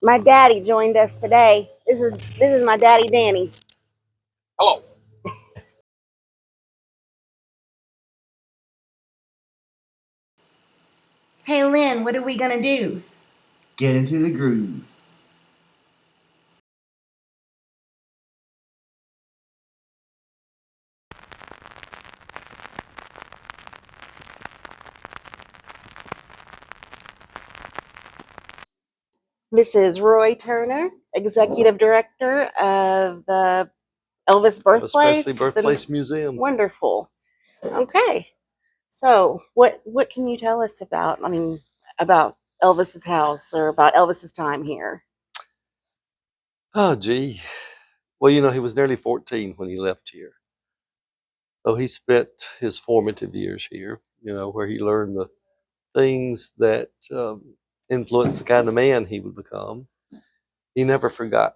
My daddy joined us today. This is my daddy, Danny. Hello. Hey, Lynn, what are we gonna do? Get into the groove. This is Roy Turner, Executive Director of the Elvis Elvis Birthplace. Presley Birthplace Museum. Wonderful. Okay. So, what can you tell us about? About Elvis's house or about Elvis's time here? Oh, gee. Well, he was nearly 14 when he left here. So he spent his formative years here, where he learned the things that influenced the kind of man he would become. He never forgot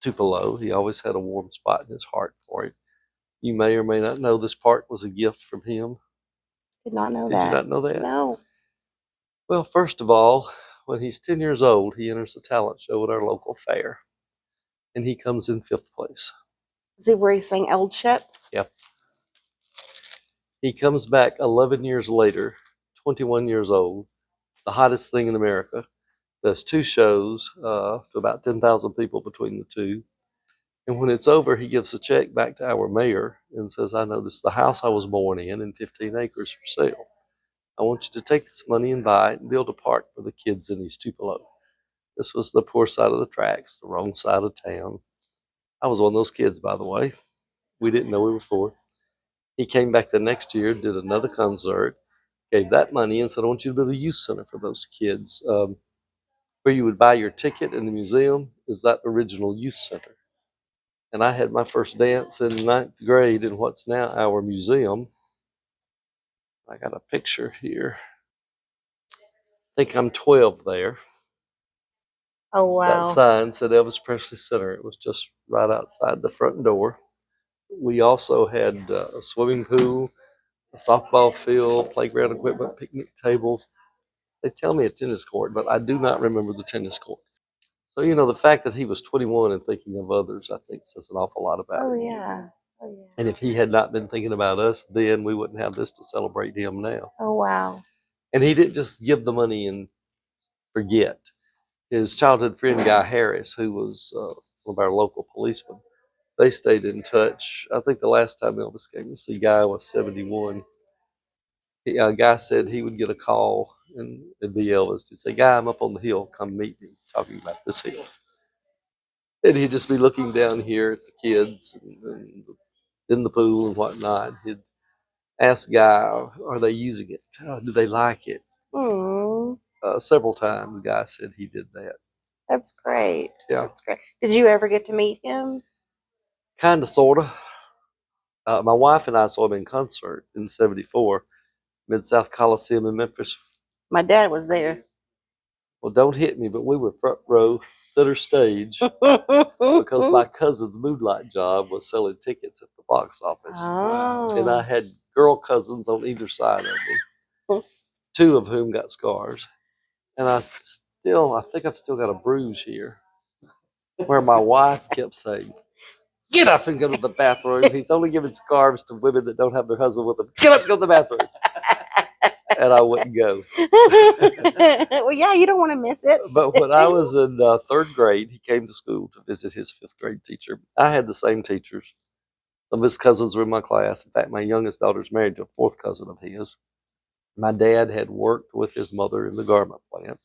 Tupelo. He always had a warm spot in his heart for it. You may or may not know this park was a gift from him. Did not know Did that. you not know that? No. Well, first of all, when he's 10 years old, he enters a talent show at our local fair, and he comes in 5th place. Is he where he sang Eldship? Yep. He comes back 11 years later, 21 years old, the hottest thing in America. Does 2 shows to about 10,000 people between the two. And when it's over, he gives a check back to our mayor and says, I noticed the house I was born in and 15 acres for sale. I want you to take this money and buy it and build a park for the kids in East Tupelo. This was the poor side of the tracks, the wrong side of town. I was one of those kids, by the way. We didn't know we were poor. He came back the next year, did another concert, gave that money and said, I want you to build a youth center for those kids. Where you would buy your ticket in the museum is that original youth center. And I had my first dance in 9th grade in what's now our museum. I got a picture here. I think I'm 12 there. Oh, wow. That sign said Elvis Presley Center. It was just right outside the front door. We also had a swimming pool, a softball field, playground equipment, picnic tables. They tell me a tennis court, but I do not remember the tennis court. So, the fact that he was 21 and thinking of others, I think says an awful lot about Oh, him. yeah. Oh, yeah. And if he had not been thinking about us then, we wouldn't have this to celebrate him now. Oh, wow. And he didn't just give the money and forget. His childhood friend, Guy Harris, who was one of our local policemen, they stayed in touch. I think the last time Elvis came to see Guy was 71. Guy said he would get a call and it'd be Elvis. He'd say, Guy, I'm up on the hill. Come meet me, talking about this hill. And he'd just be looking down here at the kids and in the pool and whatnot. He'd ask Guy, are they using it? Do they like it? Hmm. Several times, Guy said he did that. That's great. Yeah. That's great. Did you ever get to meet him? Kind of, sort of. My wife and I saw him in concert in '74, Mid-South Coliseum in Memphis. My dad was there. Well, don't hit me, but we were front row, center stage, because my cousin's moonlight job was selling tickets at the box office. Oh. And I had girl cousins on either side of me, 2 of whom got scars. And I think I've still got a bruise here where my wife kept saying, get up and go to the bathroom. He's only giving scarves to women that don't have their husband with them. Get up and go to the bathroom. And I wouldn't go. Well, yeah, you don't want to miss it. But when I was in 3rd grade, he came to school to visit his 5th grade teacher. I had the same teachers. Some of his cousins were in my class. In fact, my youngest daughter's married to a 4th cousin of his. My dad had worked with his mother in the garment plant.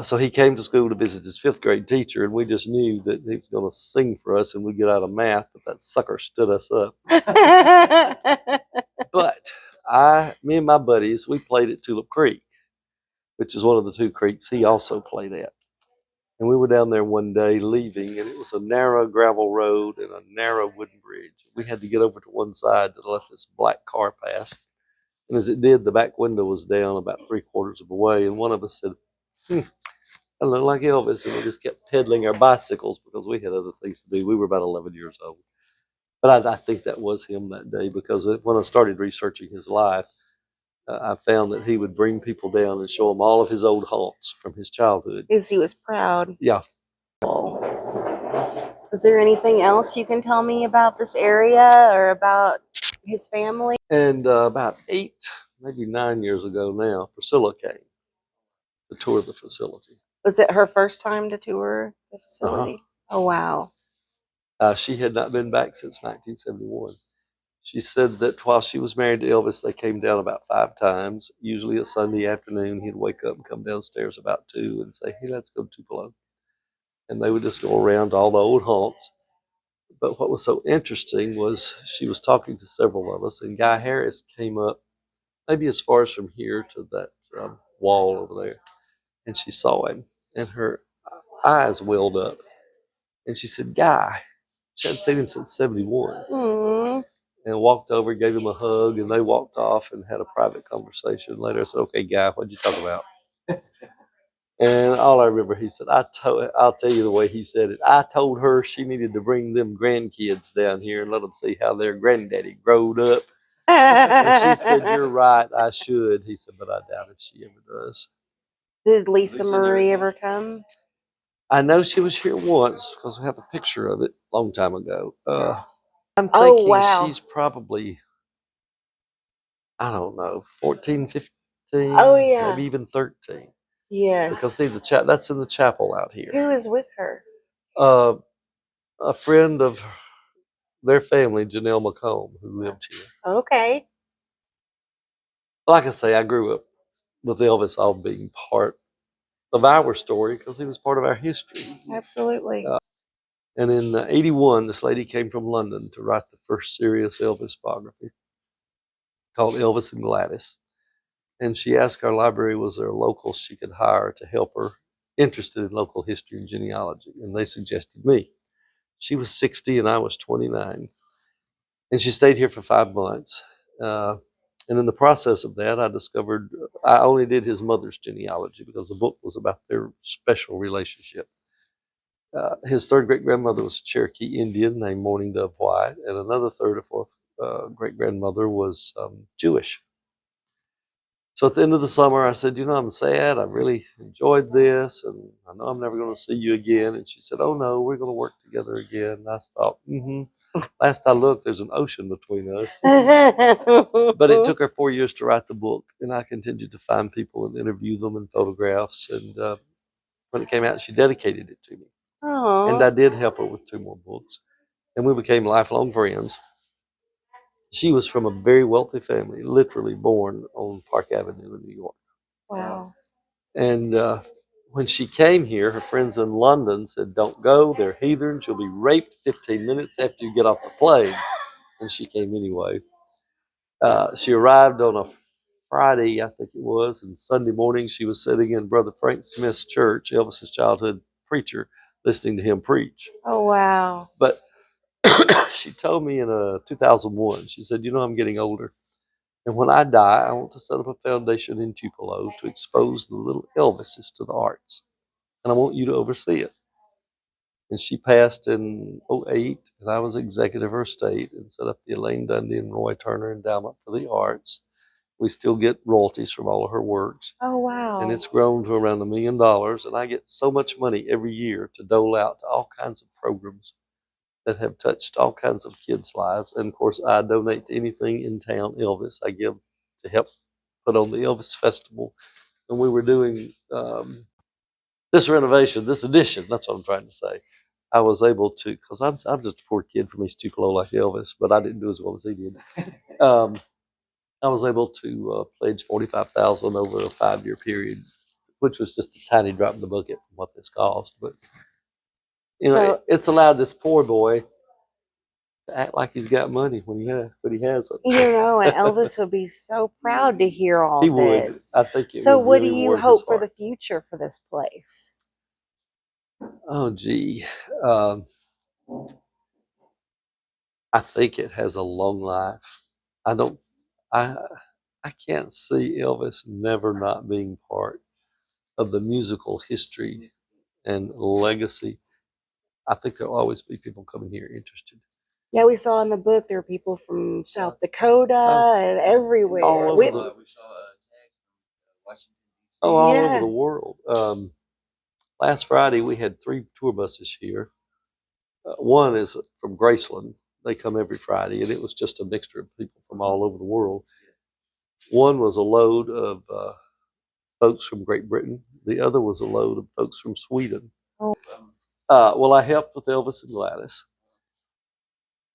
So he came to school to visit his 5th grade teacher, and we just knew that he was going to sing for us and we'd get out of math, but that sucker stood us up. But me and my buddies, we played at Tulip Creek, which is one of the 2 creeks he also played at. And we were down there one day leaving, and it was a narrow gravel road and a narrow wooden bridge. We had to get over to one side to let this black car pass. And as it did, the back window was down about 3/4 of the way, and one of us said, I look like Elvis, and we just kept pedaling our bicycles because we had other things to do. We were about 11 years old. But I think that was him that day, because when I started researching his life, I found that he would bring people down and show them all of his old haunts from his childhood. Because he was proud. Yeah. Is there anything else you can tell me about this area or about his family? And about 8, maybe 9 years ago now, Priscilla came to tour the facility. Was it her first time to tour the Uh-huh. facility? Oh, wow. She had not been back since 1971. She said that while she was married to Elvis, they came down about 5 times. Usually a Sunday afternoon, he'd wake up and come downstairs about 2 and say, "Hey, let's go to Tupelo." And they would just go around all the old haunts. But what was so interesting was she was talking to several of us, and Guy Harris came up, maybe as far as from here to that wall over there, and she saw him, and her eyes welled up, and she said, "Guy." She hadn't seen him since '71. Mm. And walked over, gave him a hug, and they walked off and had a private conversation. Later, I said, "Okay, Guy, what'd you talk about?" And all I remember, he said, I'll tell you the way he said it. I told her she needed to bring them grandkids down here and let them see how their granddaddy growed up. And she said, "You're right, I should." He said, "But I doubt if she ever does." Did Lisa Marie ever come? I know she was here once because we have a picture of it a long time ago. I'm Oh, thinking wow. she's probably, I don't know, 14, 15, Oh, yeah. maybe even 13. Yes. Because see, that's in the chapel out here. Who is with her? A friend of their family, Janelle McComb, who lived here. Okay. Like I say, I grew up with Elvis all being part of our story because he was part of our history. Absolutely. And in '81, this lady came from London to write the first serious Elvis biography called Elvis and Gladys. And she asked our library, was there a local she could hire to help her interested in local history and genealogy? And they suggested me. She was 60 and I was 29. And she stayed here for 5 months. And in the process of that, I discovered I only did his mother's genealogy because the book was about their special relationship. His third great grandmother was a Cherokee Indian named Mourning Dove White, and another third or fourth great grandmother was Jewish. So at the end of the summer, I said, I'm sad. I really enjoyed this, and I know I'm never going to see you again. And she said, "Oh, no, we're going to work together again." And I thought, last I looked, there's an ocean between us. But it took her 4 years to write the book, and I continued to find people and interview them and photographs. And when it came out, she dedicated it to me. Aww. And I did help her with 2 more books, and we became lifelong friends. She was from a very wealthy family, literally born on Park Avenue in New York. Wow. And when she came here, her friends in London said, "Don't go, they're heathens. You'll be raped 15 minutes after you get off the plane." And she came anyway. She arrived on a Friday, I think it was, and Sunday morning she was sitting in Brother Frank Smith's church, Elvis's childhood preacher, listening to him preach. Oh, wow. But she told me in 2001, she said, "I'm getting older. And when I die, I want to set up a foundation in Tupelo to expose the little Elvises to the arts. And I want you to oversee it." And she passed in '08, and I was executive of her estate and set up the Elaine Dundee and Roy Turner Endowment for the Arts. We still get royalties from all of her works. Oh, wow. And it's grown to around $1 million. And I get so much money every year to dole out to all kinds of programs that have touched all kinds of kids' lives. And of course, I donate to anything in town Elvis. I give to help put on the Elvis Festival. And we were doing this renovation, this addition, that's what I'm trying to say. I was able to, because I'm just a poor kid from East Tupelo like Elvis, but I didn't do as well as he did. I was able to pledge $45,000 over a 5-year period, which was just a tiny drop in the bucket from what this cost. But it's allowed this poor boy to act like he's got money when he hasn't. And Elvis would be so proud to hear all He this. would. I think it So would what really do you warm his hope for heart. the future for this place? Oh, gee. I think it has a long life. I don't. I I can't see Elvis never not being part of the musical history and legacy. I think there'll always be people coming here interested. Yeah, we saw in the book there were people from South Dakota and everywhere. all over the We saw a tag from Washington, D.C. all over Yeah. the world. Last Friday we had 3 tour buses here. One is from Graceland. They come every Friday, and it was just a mixture of people from all over the world. One was a load of folks from Great Britain. The other was a load of folks from Sweden. Oh. Well, I helped with Elvis and Gladys.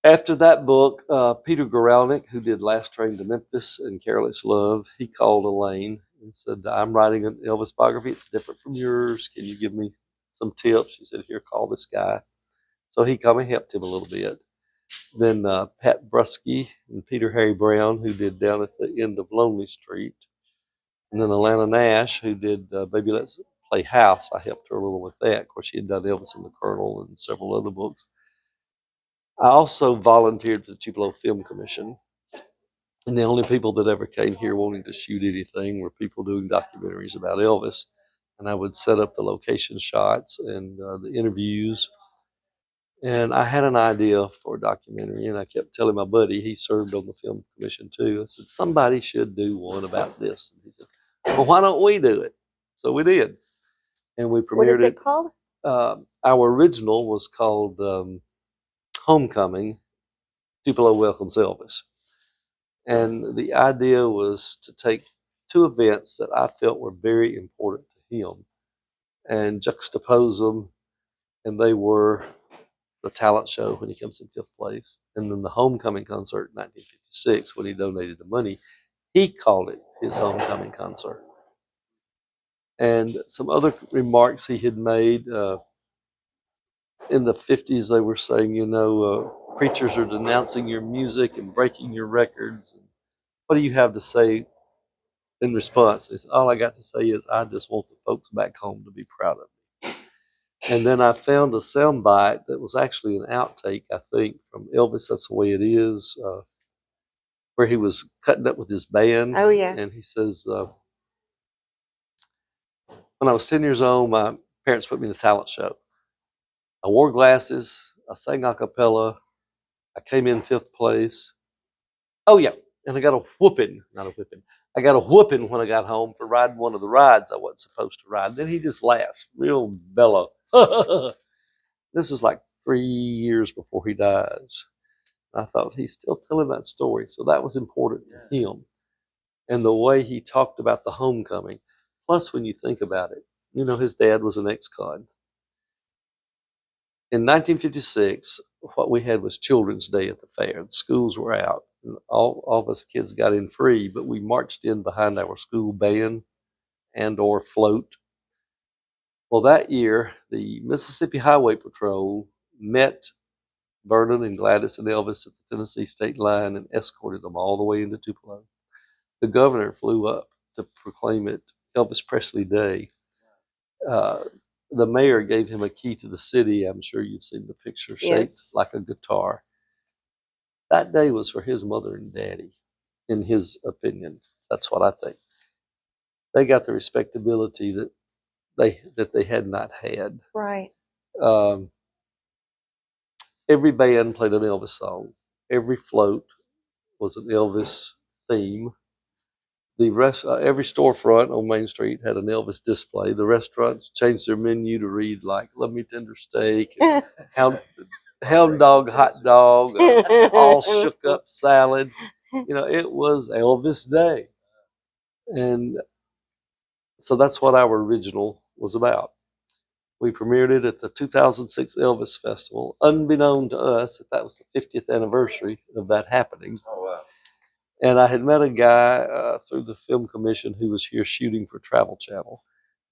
After that book, Peter Guralnick, who did Last Train to Memphis and Careless Love, he called Elaine and said, I'm writing an Elvis biography. It's different from yours. Can you give me some tips? She said, here, call this guy. So he come and helped him a little bit. Then Pat Brusky and Peter Harry Brown, who did Down at the End of Lonely Street. And then Alana Nash, who did Baby Let's Play House. I helped her a little with that. Of course, she had done Elvis and the Colonel and several other books. I also volunteered for the Tupelo Film Commission. And the only people that ever came here wanting to shoot anything were people doing documentaries about Elvis. And I would set up the location shots and the interviews. And I had an idea for a documentary, and I kept telling my buddy, he served on the film commission too. I said, somebody should do one about this. And he said, well, why don't we do it? So we did. And we What is premiered it it. called? Our original was called Homecoming, Tupelo Welcomes Elvis. And the idea was to take 2 events that I felt were very important to him and juxtapose them. And they were the talent show when he comes in 5th place, and then the homecoming concert in 1956 when he donated the money. He called it his homecoming concert. And some other remarks he had made in the 50s, they were saying, preachers are denouncing your music and breaking your records. What do you have to say in response? He said, all I got to say is I just want the folks back home to be proud of me. And then I found a soundbite that was actually an outtake, I think, from Elvis, That's the Way It Is, where he was cutting up with his band. Oh, yeah. And he says, when I was 10 years old, my parents put me in a talent show. I wore glasses. I sang a cappella. I came in 5th place. Oh, yeah. And I got a whooping, not a whipping. I got a whooping when I got home for riding one of the rides I wasn't supposed to ride. Then he just laughs, real bellow. This is like 3 years before he dies. I thought he's still telling that story. So that was important to him. And the way he talked about the homecoming. Plus, when you think about it, his dad was an ex-con. In 1956, what we had was Children's Day at the fair. The schools were out. And all of us kids got in free, but we marched in behind our school band and or float. Well, that year, the Mississippi Highway Patrol met Vernon and Gladys and Elvis at the Tennessee state line and escorted them all the way into Tupelo. The governor flew up to proclaim it Elvis Presley Day. Uh, the mayor gave him a key to the city. I'm sure you've seen the picture, shaped Yes. like a guitar. That day was for his mother and daddy, in his opinion. That's what I think. They got the respectability that they had not had. Right. Um, every band played an Elvis song. Every float was an Elvis theme. Every storefront on Main Street had an Elvis display. The restaurants changed their menu to read like "Love Me Tender Steak," and hound dog, hot dog, all shook up salad. It was Elvis Day, and so that's what our original was about. We premiered it at the 2006 Elvis Festival, unbeknown to us that was the 50th anniversary of that happening. Oh, wow. And I had met a guy through the film commission who was here shooting for Travel Channel.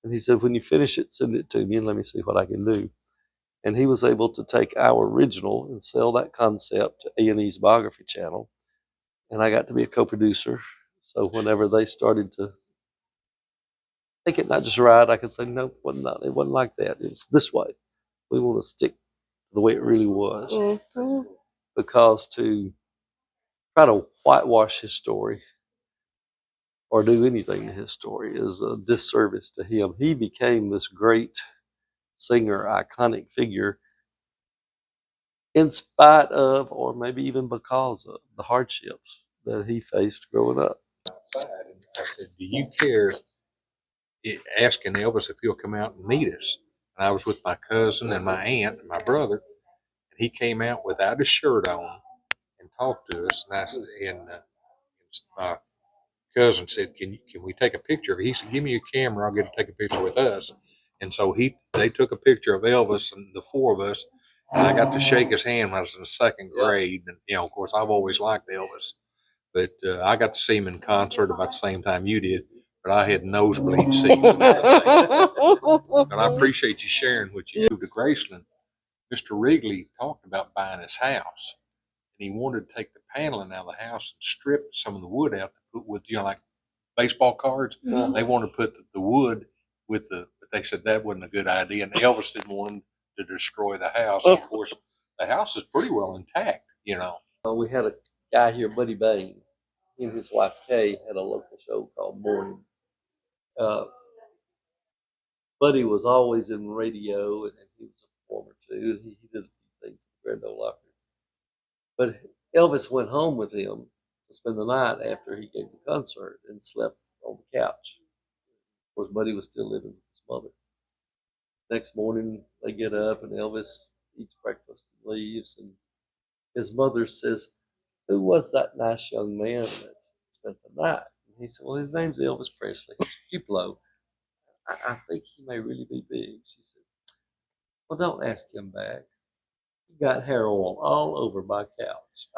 And he said, when you finish it, send it to me and let me see what I can do. And he was able to take our original and sell that concept to A&E's Biography Channel. And I got to be a co-producer. So whenever they started to think it not just right, I could say, no, it wasn't like that. It was this way. We want to stick to the way it really was. Mhm. Because to try to whitewash his story or do anything to his story is a disservice to him. He became this great singer, iconic figure. in spite of, or maybe even because of, the hardships that he faced growing up. Outside, and I said, "Do you care?" Asking Elvis if he'll come out and meet us. And I was with my cousin and my aunt and my brother, and he came out without his shirt on and talked to us. And I said, my cousin said, "Can we take a picture?" He said, "Give me your camera. I'll get to take a picture with us." And so they took a picture of Elvis and the four of us. And I got to shake his hand when I was in the second grade. And of course, I've always liked Elvis, but I got to see him in concert about the same time you did. But I had nosebleed seats and everything. And I appreciate you sharing what you moved to Graceland. Mr. Wrigley talked about buying his house, and he wanted to take the paneling out of the house and strip some of the wood out to put with, like baseball cards. Mhm. They wanted to put the wood with but they said that wasn't a good idea. And Elvis didn't want him to destroy the house. Of course, the house is pretty well intact. We had a guy here, Buddy Bain. He and his wife Kay had a local show called Morning. Uh, Buddy was always in radio, and he was a performer too. He did a few things at the Grand Ole Opry. But Elvis went home with him to spend the night after he gave the concert and slept on the couch. Of course, Buddy was still living with his mother. Next morning, they get up, and Elvis eats breakfast and leaves. And his mother says, "Who was that nice young man that spent the night?" And he said, "Well, his name's Elvis Presley. Tupelo. I think he may really be big." She said, "Well, don't ask him back. He got hair oil all over my couch."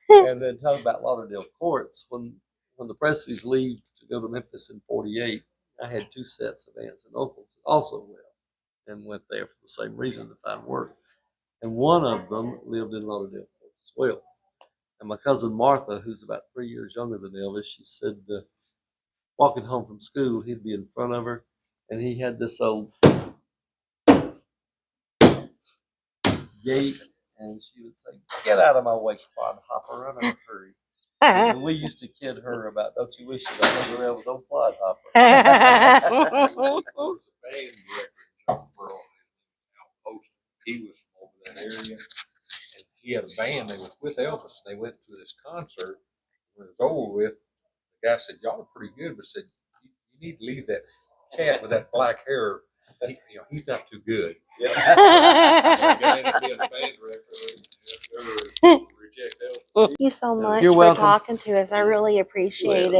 And then talk about Lauderdale courts. When the Presleys leave to go to Memphis in '48, I had two sets of aunts and uncles that also left and went there for the same reason, to find work. And one of them lived in Lauderdale courts as well. And my cousin Martha, who's about 3 years younger than Elvis, she said, walking home from school, he'd be in front of her, and he had this old gate, and she would say, "Get out of my way, clodhopper, I'm in a hurry." And we used to kid her about, "Don't you wish that I hung around with old clodhopper?" There was a band director in Jonesboro, Outpost. He was from over that area, and he had a band. They was with Elvis. They went to this concert. When it was over with, the guy said, "Y'all are pretty good," but said, "You need to leave that cat with that black hair. He's not too good." Yeah. The guy ended up being a band director. Reject Elvis. Thank you so much You're for welcome. talking to us. I really appreciate it.